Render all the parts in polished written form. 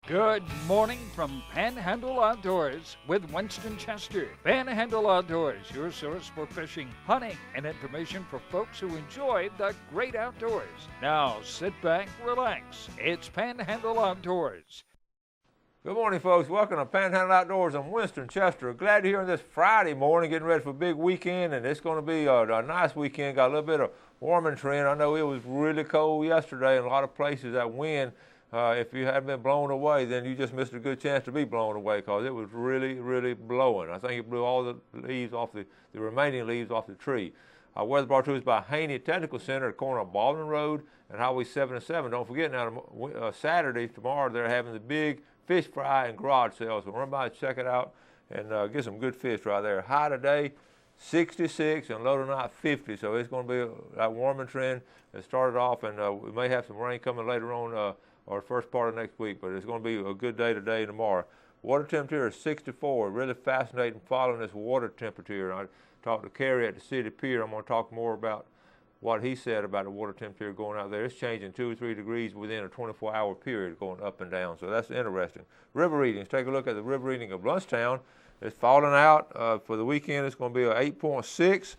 Good morning from Panhandle Outdoors with Winston Chester. Panhandle Outdoors, your source for fishing, hunting, and information for folks who enjoy the great outdoors. Now sit back, relax. It's Panhandle Outdoors. Good morning, folks. Welcome to Panhandle Outdoors. I'm Winston Chester. Glad to hear on this Friday morning, getting ready for a big weekend, and it's going to be a nice weekend. Got a little bit of warming trend. I know it was really cold yesterday in a lot of places. That wind, if you hadn't been blown away, then you just missed a good chance to be blown away because it was really, really blowing. I think it blew all the leaves off the remaining leaves off the tree. Weather brought to us by Haney Technical Center at the corner of Baldwin Road and Highway 77. Don't forget now, Saturday, tomorrow, they're having the big fish fry and garage sales. So run by and check it out and get some good fish right there. High today, 66, and low tonight, 50. So it's going to be that warming trend that started off, and we may have some rain coming later on or first part of next week, but it's going to be a good day today and tomorrow. Water temperature is 64. Really fascinating following this water temperature. I talked to Kerry at the City Pier. I'm going to talk more about what he said about the water temperature going out there. It's changing 2 or 3 degrees within a 24-hour period, going up and down. So that's interesting. River readings. Take a look at the river reading of Lunchtown. It's falling out for the weekend. It's going to be an 8.6.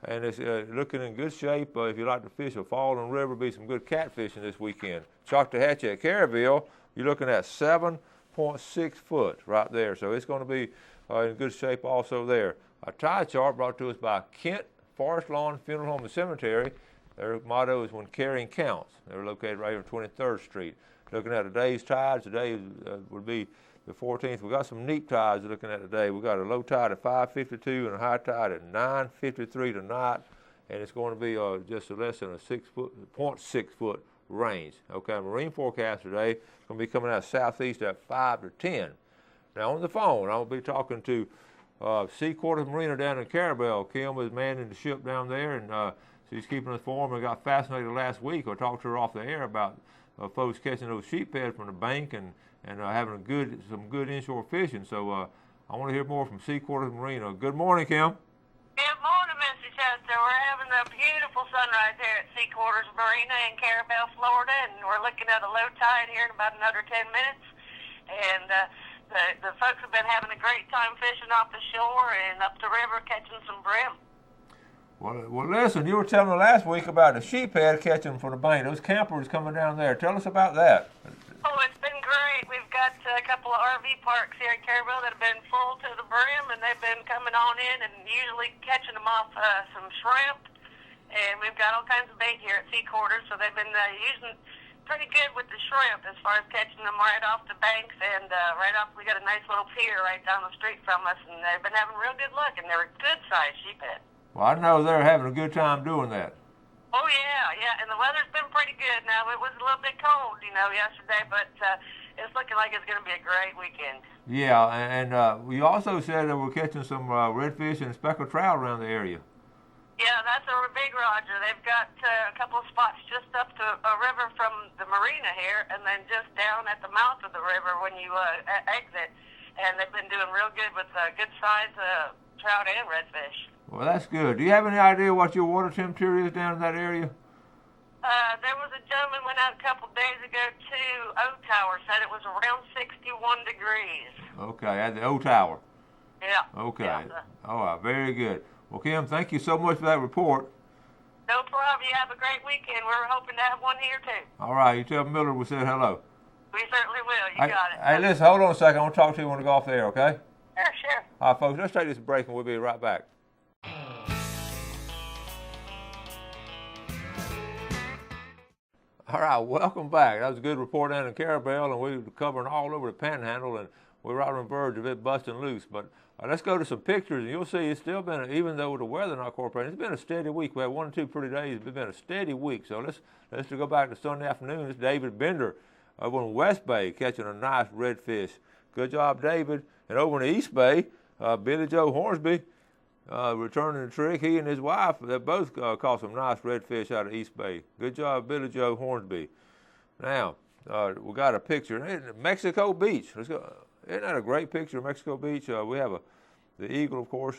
And it's looking in good shape. If you like to fish a falling river, be some good catfishing this weekend. Choctahatchee at Caryville, you're looking at 7.6 foot right there. So it's going to be in good shape also there. A tide chart brought to us by Kent Forest Lawn Funeral Home and Cemetery. Their motto is "When Carrying Counts." They're located right here on 23rd Street. Looking at today's tides, today would be the 14th. We got some neat tides looking at today. We got a low tide at 5:52 and a high tide at 9:53 tonight, and it's going to be just less than a 0.6 foot range. Okay, marine forecast today is going to be coming out southeast at 5 to 10. Now on the phone, I'll be talking to Sea Quarters Marina down in Carabel. Kim is manning the ship down there, and she's keeping us warm. I got fascinated last week. I talked to her off the air about folks catching those sheephead from the bank and having some good inshore fishing. So I want to hear more from Sea Quarters Marina. Good morning, Kim. Good morning, Mr. Chester. We're having a beautiful sunrise here at Sea Quarters Marina in Carabel, Florida, and we're looking at a low tide here in about another 10 minutes. And the folks have been having a great time fishing off the shore and up the river catching some brim. Well, listen, you were telling me last week about the sheephead catching from the bank. Those campers coming down there. Tell us about that. Oh, it's been great. We've got a couple of RV parks here in Carabel that have been full to the brim, and they've been coming on in and usually catching them off some shrimp. And we've got all kinds of bait here at Sea Quarters, so they've been using pretty good with the shrimp as far as catching them right off the banks. And we got a nice little pier right down the street from us, and they've been having real good luck, and they're good-sized sheephead. Well, I know they're having a good time doing that. Oh, yeah, and the weather's been pretty good now. It was a little bit cold, yesterday, but it's looking like it's going to be a great weekend. Yeah, and we also said that we're catching some redfish and speckled trout around the area. Yeah, that's a big Roger. They've got a couple of spots just up to a river from the marina here, and then just down at the mouth of the river when you exit. And they've been doing real good with good-sized trout and redfish. Well, that's good. Do you have any idea what your water temperature is down in that area? There was a gentleman went out a couple days ago to O Tower, said it was around 61 degrees. Okay, at the O Tower. Yeah. Okay. Yeah. All right, very good. Well, Kim, thank you so much for that report. No problem. You have a great weekend. We're hoping to have one here, too. All right, you tell Miller we said hello. We certainly will. You got it. Hey, listen, hold on a second. I want to talk to you when we go off the air, okay? Sure. All right, folks, let's take this break, and we'll be right back. All right, welcome back. That was a good report down in Carabel, and we were covering all over the Panhandle, and we're right on the verge of it busting loose. But let's go to some pictures, and you'll see it's still been, even though the weather not cooperating, it's been a steady week. We had 1 or 2 pretty days. It's been a steady week. So let's go back to Sunday afternoon. It's David Bender over in West Bay catching a nice redfish. Good job, David. And over in the East Bay, Billy Joe Hornsby returning the trick. He and his wife, they both caught some nice redfish out of East Bay. Good job, Billy Joe Hornsby. Now, we got a picture. Mexico Beach. Let's go. Isn't that a great picture of Mexico Beach? We have the eagle, of course,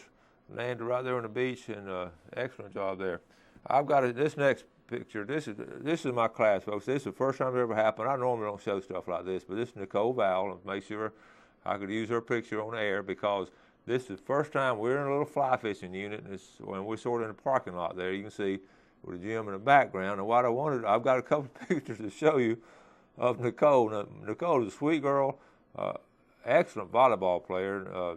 landed right there on the beach, and excellent job there. I've got this next picture. This is my class, folks. This is the first time it ever happened. I normally don't show stuff like this, but this is Nicole Val, and make sure I could use her picture on air because this is the first time we're in a little fly fishing unit, and we're sort of in the parking lot there. You can see with the gym in the background. And what I wanted, I've got a couple of pictures to show you of Nicole. Now, Nicole is a sweet girl, excellent volleyball player,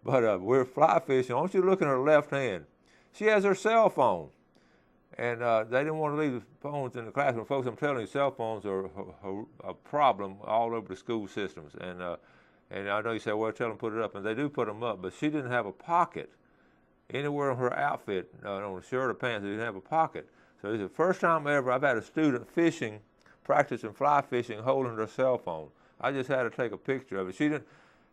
but we're fly fishing. I want you to look at her left hand. She has her cell phone, and they didn't want to leave the phones in the classroom. Folks, I'm telling you, cell phones are a problem all over the school systems. And I know you say, well, tell them to put it up, and they do put them up, but she didn't have a pocket anywhere on her outfit, on the shirt or pants. She didn't have a pocket. So this is the first time ever I've had a student fishing, practicing fly fishing, holding her cell phone. I just had to take a picture of it.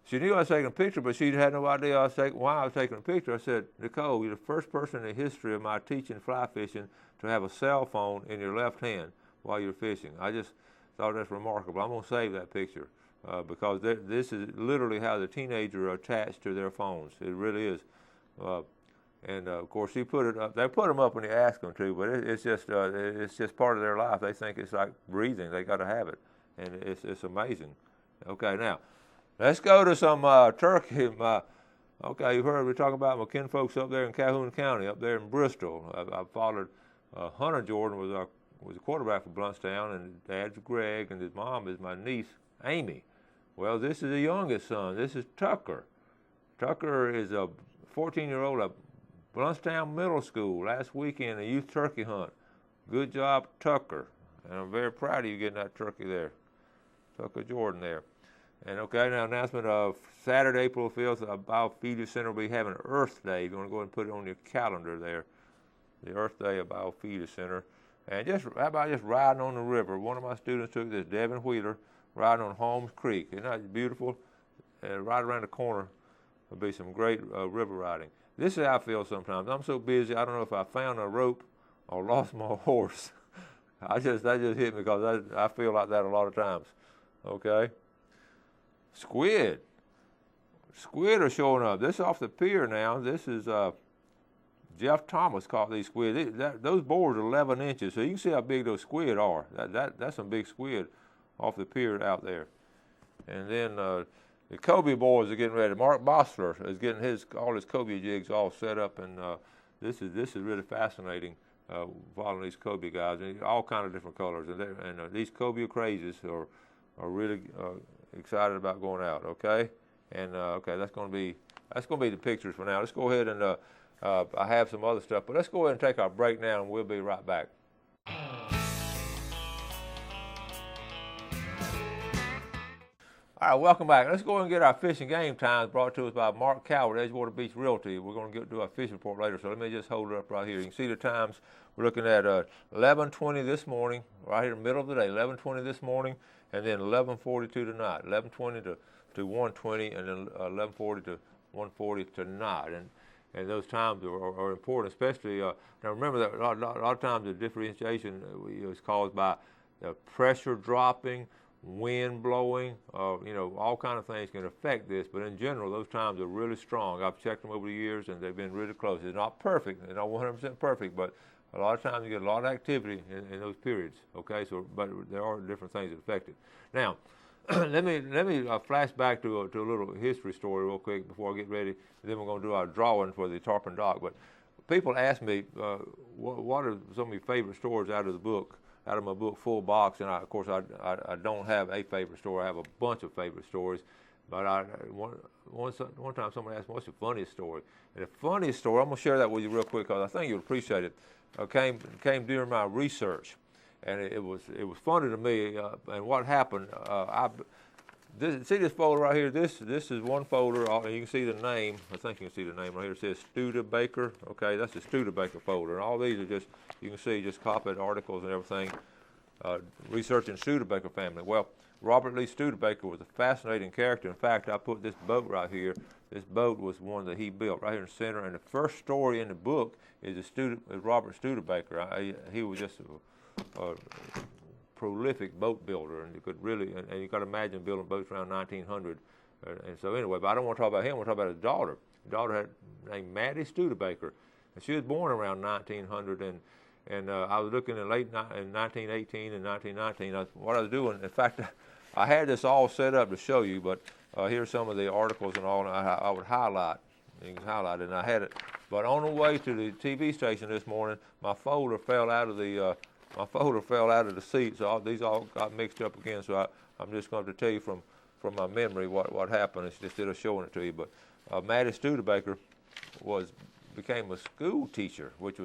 She knew I was taking a picture, but she had no idea why I was taking a picture. I said, Nicole, you're the first person in the history of my teaching fly fishing to have a cell phone in your left hand while you're fishing. I just thought that's remarkable. I'm going to save that picture because this is literally how the teenager are attached to their phones. It really is. Of course, she put it up. They put them up when you ask them to, but it's just part of their life. They think it's like breathing. They got to have it, and it's amazing. Okay, now let's go to some turkey. Okay, you've heard me talking about my kinfolks up there in Calhoun County, up there in Bristol. I followed Hunter Jordan was a quarterback for Bluntstown, and Dad's Greg, and his mom is my niece Amy. Well, this is the youngest son. This is Tucker. Tucker is a 14-year-old at Bluntstown Middle School. Last weekend, a youth turkey hunt. Good job, Tucker. And I'm very proud of you getting that turkey there. Tucker Jordan there. And okay, now announcement of Saturday, April 5th, the Biofeeder Center will be having Earth Day. You're going to go ahead and put it on your calendar there. The Earth Day of Biofeeder Center. And how about just riding on the river? One of my students took this, Devin Wheeler, riding on Holmes Creek. Isn't that beautiful? Right around the corner will be some great river riding. This is how I feel sometimes. I'm so busy, I don't know if I found a rope or lost my horse. That just hit me because I feel like that a lot of times. Okay? Squid. Squid are showing up. This is off the pier now. This is Jeff Thomas caught these squid. Those boards are 11 inches, so you can see how big those squid are. That's some big squid off the pier out there. And then the Kobe boys are getting ready. Mark Bossler is getting all his Kobe jigs all set up, and this is really fascinating. Following these Kobe guys, and all kind of different colors, and these Kobe crazies are really excited about going out. Okay, and okay, that's going to be the pictures for now. Let's go ahead and I have some other stuff, but let's go ahead and take our break now, and we'll be right back. All right, welcome back. Let's go ahead and get our fishing game times brought to us by Mark Coward, Edgewater Beach Realty. We're going to do our fishing report later, so let me just hold it up right here. You can see the times. We're looking at 11:20 this morning, right here in the middle of the day, 11:20 this morning, and then 11:42 tonight, 11:20 to 1:20, and then 11:40 to 1:40 tonight. And those times are important, especially, now remember that a lot of times the differentiation is caused by the pressure dropping, wind blowing, all kind of things can affect this, but in general, those times are really strong. I've checked them over the years, and they've been really close. It's not perfect, they're not 100% perfect, but a lot of times you get a lot of activity in those periods, okay? But there are different things that affect it. Now, let me flash back to a little history story real quick before I get ready, and then we're going to do our drawing for the Tarpon Dock. But people ask me, what are some of your favorite stories out of my book, Full Box, and of course I don't have a favorite story. I have a bunch of favorite stories, but one time someone asked me, what's the funniest story? And the funniest story, I'm going to share that with you real quick because I think you'll appreciate it, came during my research, and it was funny to me, and what happened, see this folder right here? This is one folder, and you can see the name. I think you can see the name right here. It says Studebaker. Okay, that's the Studebaker folder. And all these are just, you can see, just copied articles and everything, researching Studebaker family. Well, Robert Lee Studebaker was a fascinating character. In fact, I put this boat right here. This boat was one that he built right here in the center. And the first story in the book is Robert Studebaker. He was just a prolific boat builder, and you could really, and you got to imagine building boats around 1900. And so anyway, but I don't want to talk about him. I want to talk about his daughter. His daughter named Maddie Studebaker, and she was born around 1900. And I was looking in 1918 and 1919. What I was doing, in fact, I had this all set up to show you, but here's some of the articles and all, and I would highlight. You can highlight it, and I had it. But on the way to the TV station this morning, my folder fell out of the seat, so these all got mixed up again. So I'm just going to tell you from my memory what happened instead of showing it to you. But Maddie Studebaker became a school teacher, which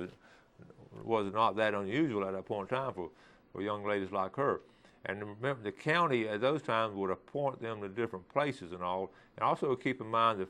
was not that unusual at that point in time for young ladies like her. And remember, the county at those times would appoint them to different places and all. And also keep in mind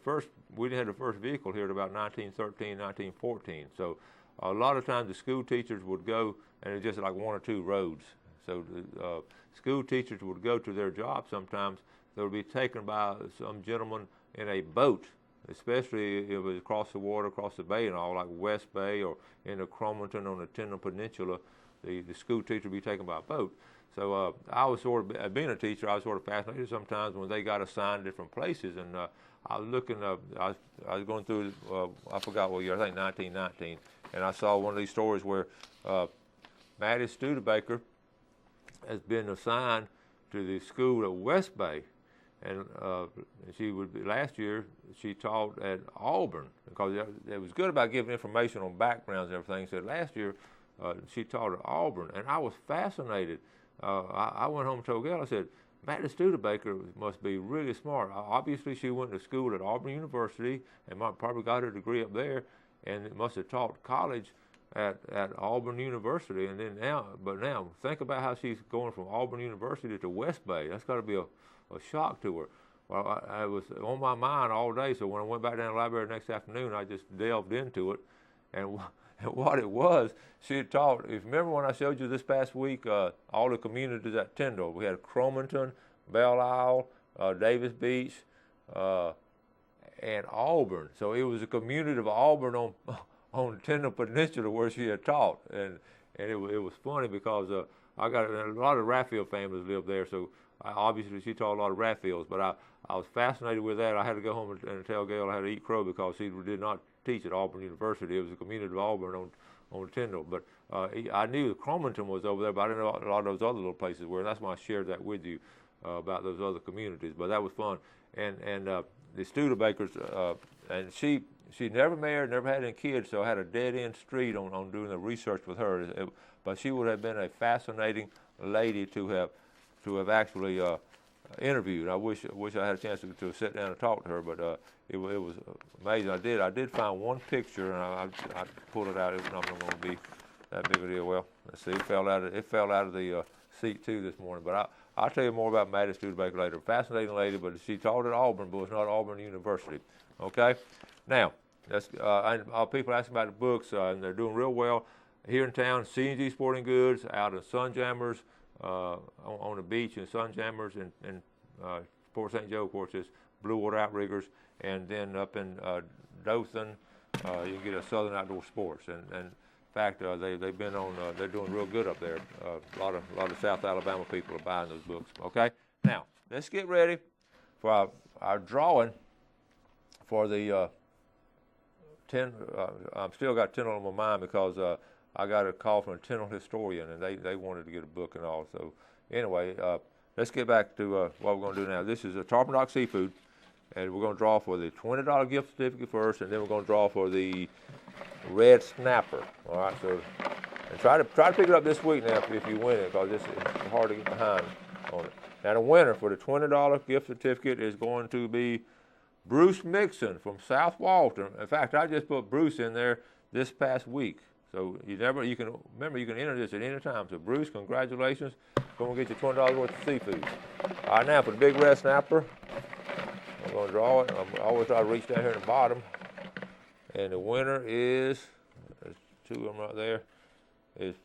we had the first vehicle here at about 1913, 1914. So a lot of times the school teachers would go, and it's just like one or two roads. So the school teachers would go to their job sometimes. They would be taken by some gentleman in a boat, especially if it was across the water, across the bay and all, like West Bay or in the Cromerton on the Tyndall Peninsula. The school teacher would be taken by a boat. So I was being a teacher, I was sort of fascinated sometimes when they got assigned different places. And I was looking, I was going through, I forgot what year, I think 1919, and I saw one of these stories where Maddie Studebaker has been assigned to the school at West Bay. And last year she taught at Auburn, because it was good about giving information on backgrounds and everything. So last year she taught at Auburn, and I was fascinated. I went home and told Gail, I said, Maddie Studebaker must be really smart. Obviously she went to school at Auburn University and probably got her degree up there, and must have taught college at Auburn University. And then now think about how she's going from Auburn University to West Bay. That's got to be a shock to her. Well, I was on my mind all day, so when I went back down to the library the next afternoon, I just delved into it. And what it was, she had taught, if you remember when I showed you this past week, all the communities at Tyndall. We had Cromerton, Belle Isle, Davis Beach, and Auburn. So it was a community of Auburn on the Tyndall Peninsula where she had taught. And it was funny because I got a lot of Raffield families live there, so obviously she taught a lot of Raffields, but I was fascinated with that. I had to go home and tell Gail I had to eat crow because she did not teach at Auburn University. It was a community of Auburn on Tyndall. But I knew Cromerton was over there, but I didn't know a lot of those other little places were, and that's why I shared that with you about those other communities. But that was fun. And the Studebakers, and she never married, never had any kids, so I had a dead-end street on doing the research with her. But she would have been a fascinating lady to have actually interviewed. I wish I had a chance to sit down and talk to her, but it was amazing. I did find one picture, and I pulled it out. It was not going to be that big of a deal. Well, let's see. It fell out of the seat too this morning. But I'll tell you more about Maddie Studebaker later. Fascinating lady, but she taught at Auburn, but it's not Auburn University. Okay. Now, people asking about the books, and they're doing real well here in town. C&G Sporting Goods, out in Sunjammers, on the beach in Sunjammers, and Port St. Joe, of course, is Blue Water Outriggers, and then up in Dothan, you can get a Southern Outdoor Sports, and in fact, they've been on. They're doing real good up there. A lot of South Alabama people are buying those books. Okay, now let's get ready for our drawing for the 10. I've still got Tyndall on my mind because I got a call from a Tyndall historian, and they wanted to get a book and all. So anyway, let's get back to what we're going to do now. This is a Tarpon Dock Seafood, and we're going to draw for the $20 gift certificate first, and then we're going to draw for the red snapper. All right, so and try to pick it up this week now if you win it, because it's hard to get behind on it. Now the winner for the $20 gift certificate is going to be Bruce Mixon from South Walton. In fact, I just put Bruce in there this past week. So you can enter this at any time. So Bruce, congratulations. Going to get you $20 worth of seafood. All right, now for the big red snapper, I'm going to draw it. I always try to reach down here in the bottom. And the winner is, there's two of them right there, is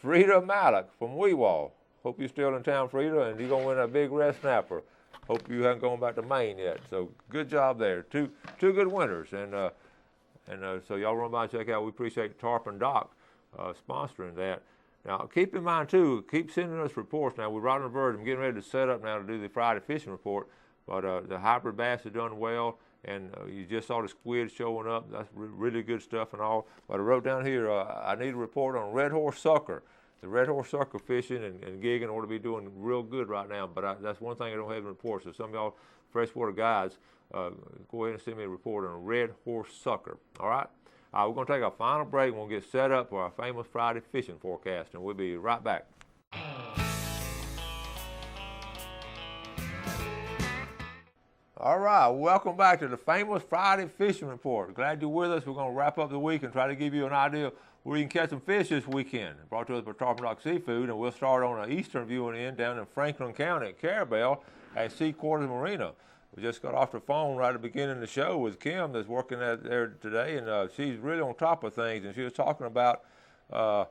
Frida Malik from Weewall. Hope you're still in town, Frida, and you're going to win a big red snapper. Hope you haven't gone back to Maine yet. So good job there. Two good winners. And so y'all run by and check out. We appreciate Tarpon Dock sponsoring that. Now, keep in mind, too, keep sending us reports. Now, we're right on the verge. I'm getting ready to set up now to do the Friday fishing report. But the hybrid bass has done well. And you just saw the squid showing up. That's really good stuff and all. But I wrote down here, I need a report on red horse sucker. The red horse sucker fishing and gigging ought to be doing real good right now. But that's one thing I don't have in the report. So some of y'all freshwater guys, go ahead and send me a report on red horse sucker. All right? We're going to take our final break and we'll get set up for our famous Friday fishing forecast. And we'll be right back. All right, welcome back to the famous Friday Fishing Report. Glad you're with us. We're going to wrap up the week and try to give you an idea where you can catch some fish this weekend. Brought to us by Tarpon Rock Seafood, and we'll start on an eastern viewing end down in Franklin County at Carabel at Sea Quarters Marina. We just got off the phone right at the beginning of the show with Kim that's working there today, and she's really on top of things. And she was talking about the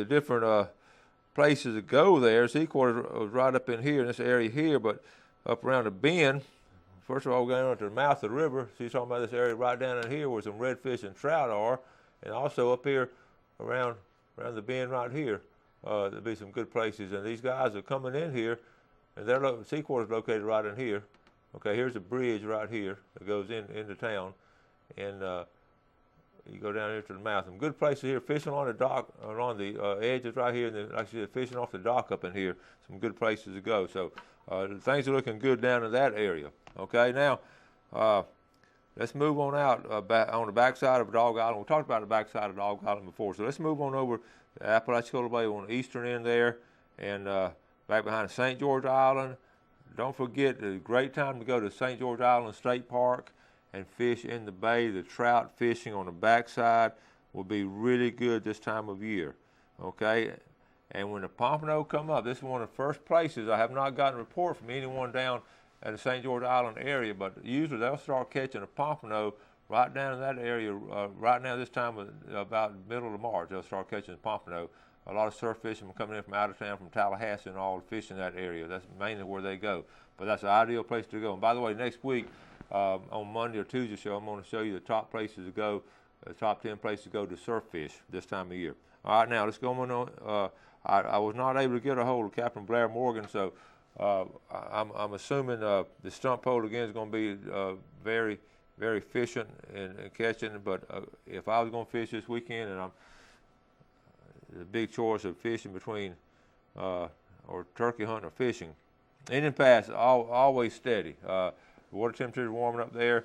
different places to go there. Sea Quarters was right up in here in this area here, but up around the bend. First of all, we're going to the mouth of the river. She's talking about this area right down in here where some redfish and trout are, and also up here around the bend right here. There'll be some good places, and these guys are coming in here, and their Sea Quarters located right in here. Okay, here's a bridge right here that goes into town, and you go down here to the mouth. Some good places here, fishing on the dock, along the edges right here, and then, like I said, fishing off the dock up in here. Some good places to go. So things are looking good down in that area. Okay, now let's move on out on the backside of Dog Island. We talked about the backside of Dog Island before, so let's move on over to Apalachicola Bay on the eastern end there, and back behind St. George Island. Don't forget, it's a great time to go to St. George Island State Park and fish in the bay. The trout fishing on the backside will be really good this time of year. Okay, and when the pompano come up, this is one of the first places. I have not gotten a report from anyone down at the St. George Island area, but usually they'll start catching a pompano right down in that area right now this time of about middle of March. They'll start catching pompano. A lot of surf fishermen coming in from out of town, from Tallahassee and all, to fish in that area. That's mainly where they go. But that's the ideal place to go. And by the way, next week on Monday or Tuesday show, I'm going to show you the top places to go, the top 10 places to go to surf fish this time of year. All right, now let's go on. I was not able to get a hold of Captain Blair Morgan, so I'm assuming the stump pole again is going to be very, very efficient in catching. But if I was going to fish this weekend, and the big choice of fishing between or turkey hunting or fishing, Indian Pass always steady. The water temperature is warming up there,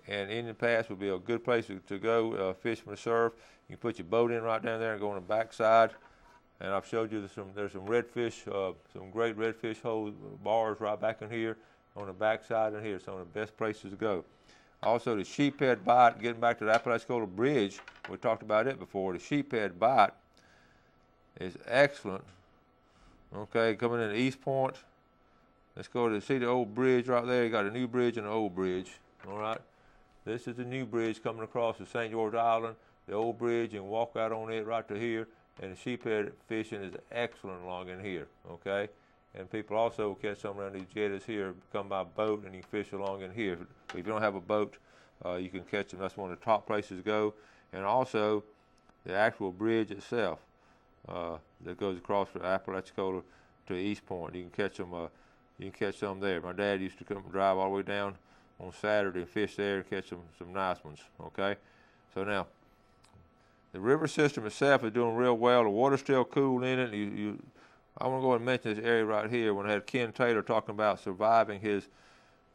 and Indian Pass would be a good place to go fish from the surf. You can put your boat in right down there and go on the backside. And I've showed you there's some redfish, some great redfish hole bars right back in here on the backside in here. Some of the best places to go. Also, the sheephead bite, getting back to the Apalachicola Bridge, we talked about it before. The sheephead bite is excellent. Okay, coming in East Point. Let's go to see the old bridge right there. You got a new bridge and an old bridge. All right. This is the new bridge coming across the St. George Island. The old bridge, you can walk out on it right to here. And the sheephead fishing is excellent along in here, okay? And people also catch some around these jetties here, come by boat, and you can fish along in here. If you don't have a boat, you can catch them. That's one of the top places to go. And also, the actual bridge itself that goes across from Apalachicola to East Point. You can catch them. You can catch some there. My dad used to come drive all the way down on Saturday and fish there and catch some nice ones, okay? So now, the river system itself is doing real well. The water's still cool in it. I want to go and mention this area right here when I had Ken Taylor talking about surviving his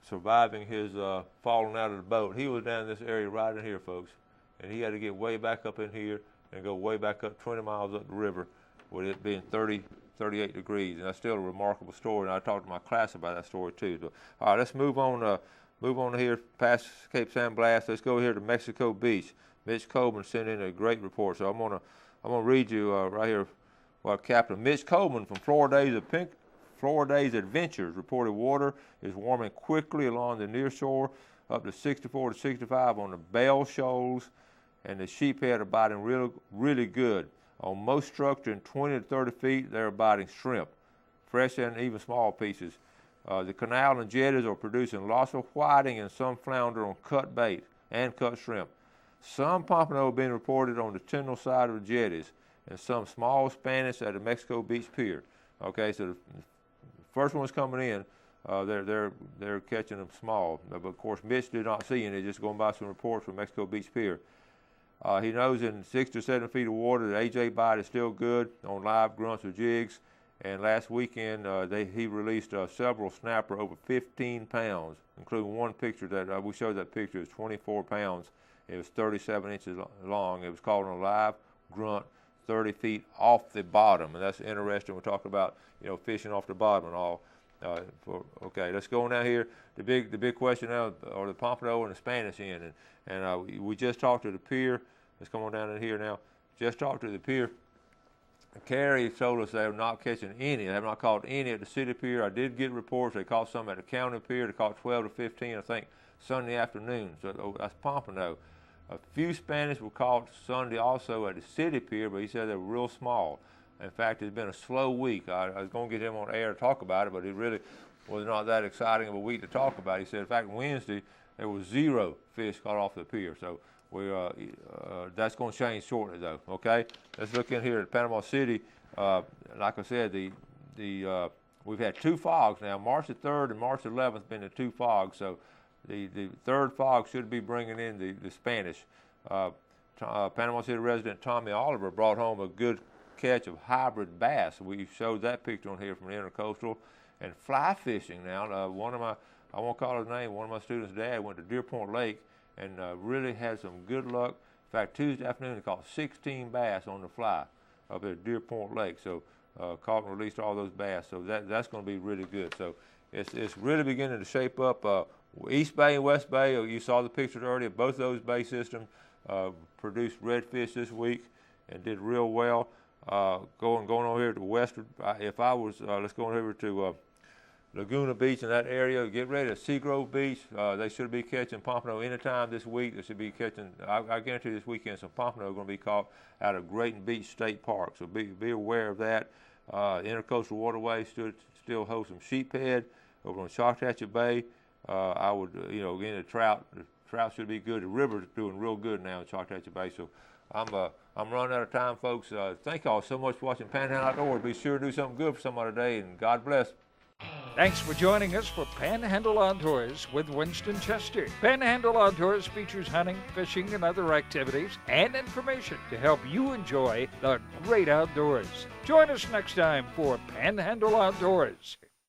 falling out of the boat. He was down in this area right in here, folks, and he had to get way back up in here and go way back up 20 miles up the river with it being 38 degrees, and that's still a remarkable story. And I talked to my class about that story too. So, all right, let's move on. Move on here past Cape San Blas. Let's go here to Mexico Beach. Mitch Coleman sent in a great report, so I'm gonna read you right here what Captain Mitch Coleman from Florida Days Adventures reported. Water is warming quickly along the near shore, up to 64 to 65 on the Bell Shoals, and the sheephead are biting really good. On most structure in 20 to 30 feet, they're biting shrimp, fresh and even small pieces. The canal and jetties are producing lots of whiting and some flounder on cut bait and cut shrimp. Some pompano have been reported on the Tyndall side of the jetties, and some small Spanish at the Mexico Beach Pier. Okay, so the first one's coming in they're catching them small. But of course, Mitch did not see any, just going by some reports from Mexico Beach Pier. He knows in 6 to 7 feet of water that AJ bite is still good on live grunts or jigs. And last weekend, he released several snapper over 15 pounds, including one picture that we showed. That picture is 24 pounds. It was 37 inches long. It was caught on a live grunt 30 feet off the bottom, and that's interesting. We're talking about fishing off the bottom and all. Okay, let's go on down here. The big question now are the Pompano and the Spanish end, and we just talked to the pier. Let's come on down in here now. Just talked to the pier. Carrie told us they're not catching any. They have not caught any at the city pier. I did get reports they caught some at the county pier. They caught 12 to 15, I think, Sunday afternoon. So that's Pompano. A few Spanish were caught Sunday also at the city pier, but he said they were real small. In fact, it's been a slow week. I was going to get him on air to talk about it, but it really was not that exciting of a week to talk about. He said, in fact, Wednesday there was 0 fish caught off the pier. So that's going to change shortly, though. Okay, let's look in here at Panama City. Like I said, we've had 2 fogs now. March the 3rd and March 11th been the 2 fogs. So the third fog should be bringing in the Spanish. Panama City resident Tommy Oliver brought home a good catch of hybrid bass. We showed that picture on here from the Intercoastal. And fly fishing now. I won't call his name, one of my students' dad went to Deer Point Lake and really had some good luck. In fact, Tuesday afternoon he caught 16 bass on the fly up at Deer Point Lake. So caught and released all those bass. So that's going to be really good. So it's really beginning to shape up. East Bay and West Bay, you saw the pictures earlier. Both those bay systems produced redfish this week and did real well. Going over here to western, if I was, let's go over to Laguna Beach in that area. Get ready to Seagrove Beach. They should be catching pompano anytime this week. They should be catching, I guarantee this weekend, some pompano are going to be caught out of Grayton Beach State Park. So be aware of that. Intercoastal Waterway still holds some sheephead over on Choctaw Bay. I would, again, the trout should be good. The river's doing real good now in Choctaw Bay. So I'm running out of time, folks. Thank y'all so much for watching Panhandle Outdoors. Be sure to do something good for somebody today, and God bless. Thanks for joining us for Panhandle Outdoors with Winston Chester. Panhandle Outdoors features hunting, fishing, and other activities and information to help you enjoy the great outdoors. Join us next time for Panhandle Outdoors.